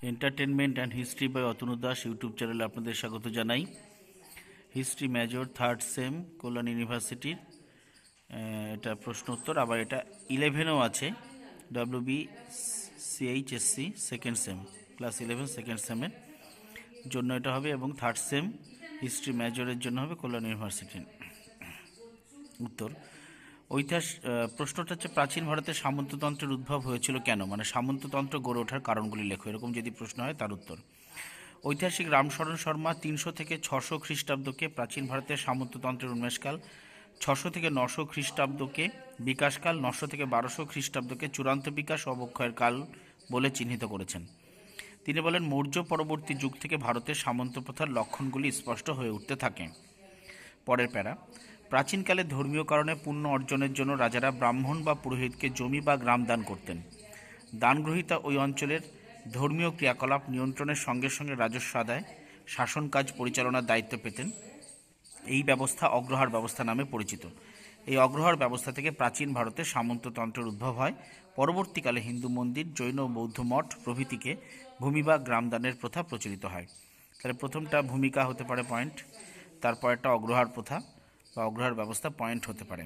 Entertainment and history by Atanu Das YouTube চ্যানেলে আপনাদের স্বাগত জানাই। History major third sem Kalyan ইউনিভার্সিটির এটা প্রশ্ন উত্তর, আবার এটা 11ও আছে, WB CHSC second sem, class 11 second সেমের জন্য এটা হবে, এবং থার্ড সেম হিস্ট্রি মেজরের জন্য হবে কল্যাণ ইউনিভার্সিটির। উত্তর প্রশ্নটা হচ্ছে, প্রাচীন ভারতে সামন্ততন্ত্রের উদ্ভব হয়েছিল কেন, মানে সামন্ততন্ত্র গড়ে ওঠার কারণগুলি লেখো, এরকম যদি প্রশ্ন হয় তার উত্তর। ঐতিহাসিক রামশরণ শর্মা 300 থেকে 600 খ্রিস্টাব্দকে প্রাচীন ভারতের সামন্ততন্ত্রের উন্মেষকাল, 600 থেকে 900 খ্রিস্টাব্দকে বিকাশকাল, 900 থেকে 1200 খ্রিস্টাব্দকে চূড়ান্ত বিকাশ ও অবক্ষয়ের কাল বলে চিহ্নিত করেছেন। তিনি বলেন, মৌর্য পরবর্তী যুগ থেকে ভারতের সামন্ত প্রথার লক্ষণগুলি স্পষ্ট হয়ে উঠতে থাকে। পরের প্যারা, প্রাচীনকালে ধর্মীয় কারণে পুণ্য অর্জনের জন্য রাজারা ব্রাহ্মণ বা পুরোহিতকে জমি বা গ্রাম দান করতেন। দানগ্রহীতা ওই অঞ্চলের ধর্মীয় ক্রিয়াকলাপ নিয়ন্ত্রণের সঙ্গে সঙ্গে রাজস্ব আদায়, শাসন কাজ পরিচালনার দায়িত্ব পেতেন। এই ব্যবস্থা অগ্রহার ব্যবস্থা নামে পরিচিত। এই অগ্রহার ব্যবস্থা থেকে প্রাচীন ভারতে সামন্ততন্ত্রের উদ্ভব হয়। পরবর্তীকালে হিন্দু মন্দির, জৈন ও বৌদ্ধ মঠ প্রভৃতিকে ভূমি বা গ্রাম দানের প্রথা প্রচলিত হয়। তাহলে প্রথমটা ভূমিকা হতে পারে পয়েন্ট, তারপরেরটা অগ্রহার প্রথা বা অগ্রহার ব্যবস্থা পয়েন্ট হতে পারে।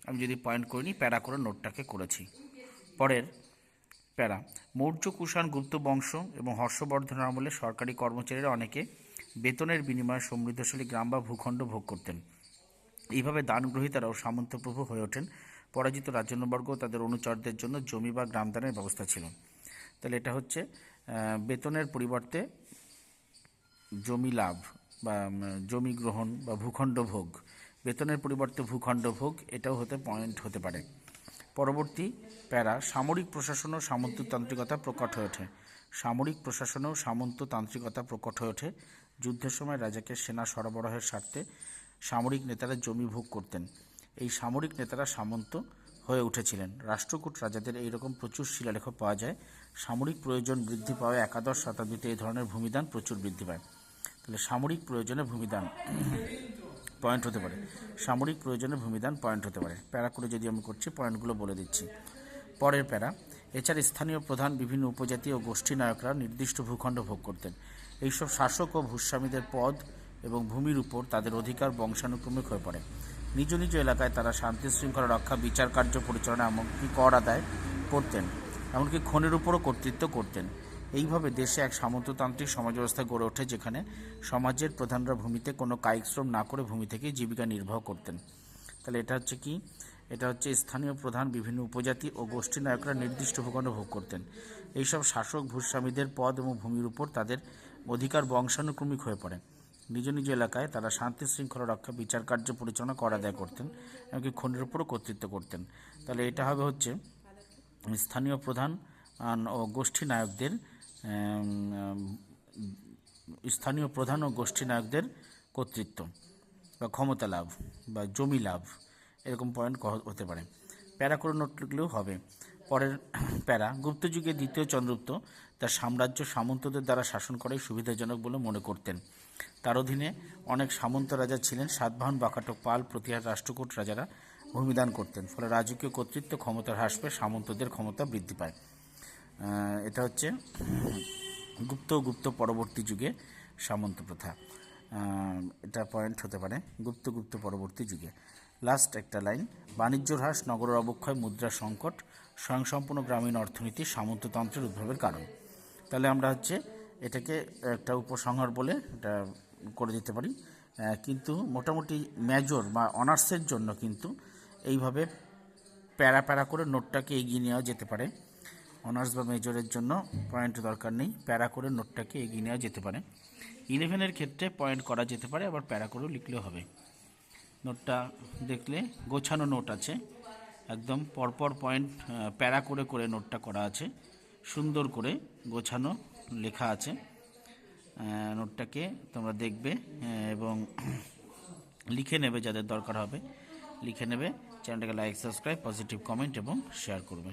আমি যদি পয়েন্ট করিনি, প্যারা করে নোটটাকে করেছি। পরের প্যারা, মৌর্য, কুষাণ, গুপ্ত বংশ এবং হর্ষবর্ধনের আমলে সরকারি কর্মচারীরা অনেকে বেতনের বিনিময়ে সমৃদ্ধশালী গ্রাম বা ভূখণ্ড ভোগ করতেন। এইভাবে দানগ্রহীতারাও সামন্তপ্রভু হয়ে ওঠেন। পরাজিত রাজন্যবর্গ তাদের অনুচরদের জন্য জমি বা গ্রাম দানের ব্যবস্থা ছিল। তাহলে এটা হচ্ছে বেতনের পরিবর্তে জমি লাভ বা জমি গ্রহণ বা ভূখণ্ড ভোগ, বেতনের পরিবর্তে ভূখণ্ড ভোগ, এটাও হতে পয়েন্ট হতে পারে। পরবর্তী প্যারা, সামরিক প্রশাসনও সামন্ততান্ত্রিকতা প্রকট হয়ে ওঠে। সামরিক প্রশাসনেও সামন্ততান্ত্রিকতা প্রকট হয়ে ওঠে। যুদ্ধের সময় রাজাকে সেনা সরবরাহের স্বার্থে সামরিক নেতারা জমি ভোগ করতেন। এই সামরিক নেতারা সামন্ত হয়ে উঠেছিলেন। রাষ্ট্রকূট রাজাদের এইরকম প্রচুর শিলালেখ পাওয়া যায়। সামরিক প্রয়োজন বৃদ্ধি পাওয়া একাদশ শতাব্দীতে এই ধরনের ভূমিদান প্রচুর বৃদ্ধি পায়। তাহলে সামরিক প্রয়োজনে ভূমিদান পয়েন্ট হতে পারে। সামরিক প্রয়োজনে ভূমিদান পয়েন্ট হতে পারে। প্যারা করে যদি আমি করছি, পয়েন্টগুলো বলে দিচ্ছি। পরের প্যারা, এছাড়া স্থানীয় প্রধান বিভিন্ন উপজাতি ও গোষ্ঠী নায়করা নির্দিষ্ট ভূখণ্ড ভোগ করতেন। এইসব শাসক ও ভূস্বামীদের পদ এবং ভূমির উপর তাদের অধিকার বংশানুক্রমিক হয়ে পড়ে। নিজ নিজ এলাকায় তারা শান্তি শৃঙ্খলা রক্ষা, বিচার কার্য পরিচালনা, এমনকি কর আদায় করতেন, এমনকি খনির উপরও কর্তৃত্ব করতেন। এইভাবে দেশে এক সামন্ততান্ত্রিক সমাজ ব্যবস্থা গড়ে ওঠে, যেখানে সমাজের প্রধানরা ভূমিতে কোনো কায়িক শ্রম না করে ভূমি থেকেই জীবিকা নির্বাহ করতেন। তাহলে এটা হচ্ছে কি, এটা হচ্ছে স্থানীয় প্রধান বিভিন্ন উপজাতি ও গোষ্ঠী নায়করা নির্দিষ্ট ভূখণ্ড ভোগ করতেন। এইসব শাসক ভূস্বামীদের পদ এবং ভূমির উপর তাদের অধিকার বংশানুক্রমিক হয়ে পড়ে। নিজ নিজ এলাকায় তারা শান্তি শৃঙ্খলা রক্ষা, বিচার কার্য পরিচালনা, কর আদায় করতেন, এমনকি খনির উপরও কর্তৃত্ব করতেন। তাহলে এটা হবে হচ্ছে স্থানীয় প্রধান ও গোষ্ঠী নায়কদের স্থানীয় প্রধান ও গোষ্ঠী নায়কদের কর্তৃত্ব বা ক্ষমতা লাভ বা জমি লাভ, এরকম পয়েন্ট হতে পারে। প্যারা করে নোট লিখলেও হবে। পরের প্যারা, গুপ্তযুগে দ্বিতীয় চন্দ্রগুপ্ত তার সাম্রাজ্য সামন্তদের দ্বারা শাসন করাই সুবিধাজনক বলে মনে করতেন। তার অধীনে অনেক সামন্ত রাজা ছিলেন। সাতবাহন, বাকাটক, পাল, প্রতিহার রাষ্ট্রকূট রাজারা ভূমিদান করতেন। ফলে রাজকীয় কর্তৃত্ব ক্ষমতার হ্রাস পেয়ে সামন্তদের ক্ষমতা বৃদ্ধি পায়। এটা হচ্ছে গুপ্ত পরবর্তী যুগে সামন্ত প্রথা, এটা পয়েন্ট হতে পারে। গুপ্ত পরবর্তী যুগে। লাস্ট একটা লাইন, বাণিজ্য হ্রাস, নগরের অবক্ষয়, মুদ্রা সংকট, স্বয়ংসম্পূর্ণ গ্রামীণ অর্থনীতি সামন্ততন্ত্রের উদ্ভবের কারণ। তাহলে আমরা হচ্ছে এটাকে একটা উপসংহার বলে এটা করে দিতে পারি। কিন্তু মোটামুটি মেজর বা অনার্সের জন্য কিন্তু এইভাবে প্যারা করে নোটটাকে এগিয়ে নেওয়া যেতে পারে। অনার্স বা মেজরের জন্য পয়েন্ট দরকার নেই, প্যারা করে নোটটাকে এগিয়ে নেওয়া যেতে পারে। 11-এর ক্ষেত্রে পয়েন্ট করা যেতে পারে, আবার প্যারা করেও লিখলেও হবে। নোটটা দেখলে গোছানো নোট আছে, একদম পরপর পয়েন্ট প্যারা করে নোটটা করা আছে, সুন্দর করে গোছানো লেখা আছে। নোটটাকে তোমরা দেখবে এবং লিখে নেবে, যাদের দরকার হবে লিখে নেবে। চ্যানেলটাকে লাইক, সাবস্ক্রাইব, পজিটিভ কমেন্ট এবং শেয়ার করবে।